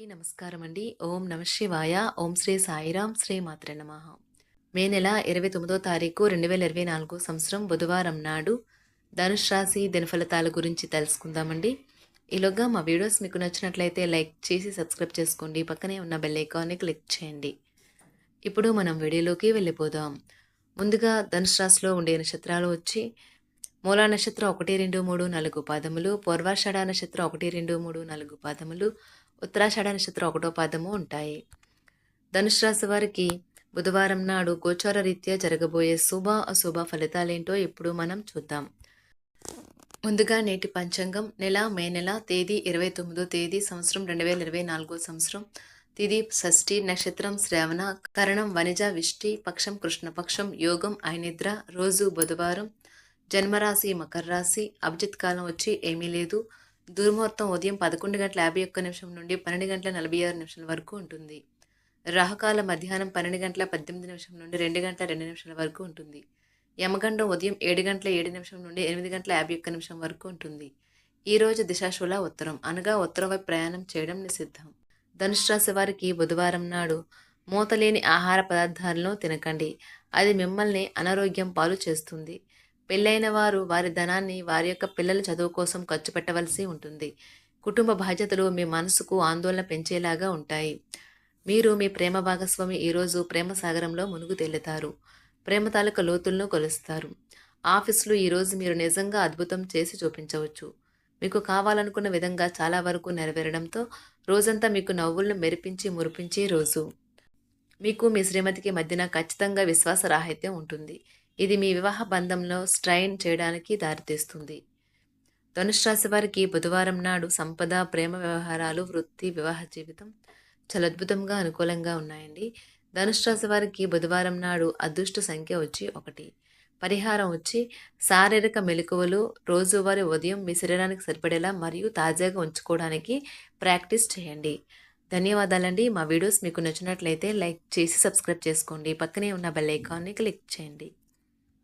అందరికీ నమస్కారం అండి. ఓం నమ శివాయ. ఓం శ్రీ సాయిరాం. శ్రీ మాత్రే నమః. మే నెల 29వ తారీఖు 2024 సంవత్సరం బుధవారం నాడు ధనుష్ రాశి దినఫలితాల గురించి తెలుసుకుందామండి. ఈలోగా మా వీడియోస్ మీకు నచ్చినట్లయితే లైక్ చేసి సబ్స్క్రైబ్ చేసుకోండి. పక్కనే ఉన్న బెల్ ఐకాన్ని క్లిక్ చేయండి. ఇప్పుడు మనం వీడియోలోకి వెళ్ళిపోదాం. ముందుగా ధనుష్ రాశిలో ఉండే నక్షత్రాలు వచ్చి మూలా నక్షత్రం 1, 2, 3, 4 పాదములు, పూర్వాషాఢ నక్షత్రం 1, 2, 3, 4 పాదములు, ఉత్తరాషాఢ నక్షత్రం 1వ పాదము ఉంటాయి. ధనుసు రాశి వారికి బుధవారం నాడు గోచార రీత్యా జరగబోయే శుభ అశుభ ఫలితాలేంటో ఇప్పుడు మనం చూద్దాం. ముందుగా నేటి పంచాంగం మే నెల తేదీ 29వ తేదీ సంవత్సరం 2024 సంవత్సరం తిథి షష్ఠి, నక్షత్రం శ్రవణ, కరణం వనిజ, విష్టి, పక్షం కృష్ణపక్షం, యోగం ఐనిద్ర, రోజు బుధవారం, జన్మరాశి మకర రాశి, అభిజిత్ కాలం వచ్చి ఏమీ లేదు. దుర్ముహూర్తం ఉదయం 11:51 నుండి 12:46 వరకు ఉంటుంది. రాహుకాలం మధ్యాహ్నం 12:18 నుండి 2:02 వరకు ఉంటుంది. యమగండం ఉదయం 7:07 నుండి 8:51 వరకు ఉంటుంది. ఈరోజు దిశాశూల ఉత్తరం అనగా ఉత్తరం వైపు ప్రయాణం చేయడం నిషిద్ధం. ధనుసు రాశి వారికి బుధవారం నాడు మూతలేని ఆహార పదార్థాలను తినకండి. అది మిమ్మల్ని అనారోగ్యం పాలు చేస్తుంది. పెళ్ళైన వారు వారి ధనాన్ని వారి యొక్క పిల్లల చదువు కోసం ఖర్చు పెట్టవలసి ఉంటుంది. కుటుంబ బాధ్యతలు మీ మనసుకు ఆందోళన పెంచేలాగా ఉంటాయి. మీరు మీ ప్రేమ భాగస్వామి ఈరోజు ప్రేమ సాగరంలో మునుగు తేలుతారు. ప్రేమ తాలూకా లోతులను కొలుస్తారు. ఆఫీసులో ఈరోజు మీరు నిజంగా అద్భుతం చేసి చూపించవచ్చు. మీకు కావాలనుకున్న విధంగా చాలా వరకు నెరవేరడంతో రోజంతా మీకు నవ్వులను మెరిపించి మురిపించే రోజు. మీకు మీ శ్రీమతికి మధ్యన ఖచ్చితంగా విశ్వాసరాహిత్యం ఉంటుంది. ఇది మీ వివాహ బంధంలో స్ట్రైన్ చేయడానికి దారితీస్తుంది. ధనుసు రాశి వారికి బుధవారం నాడు సంపద, ప్రేమ వ్యవహారాలు, వృత్తి, వివాహ జీవితం చాలా అద్భుతంగా అనుకూలంగా ఉన్నాయండి. ధనుసు రాశి వారికి బుధవారం నాడు అదృష్ట సంఖ్య వచ్చి 1. పరిహారం వచ్చి శారీరక మెలకువలు రోజువారీ ఉదయం మీ శరీరానికి సరిపడేలా మరియు తాజాగా ఉంచుకోవడానికి ప్రాక్టీస్ చేయండి. ధన్యవాదాలండి. మా వీడియోస్ మీకు నచ్చినట్లయితే లైక్ చేసి సబ్స్క్రైబ్ చేసుకోండి. పక్కనే ఉన్న బెల్ ఐకాన్ని క్లిక్ చేయండి.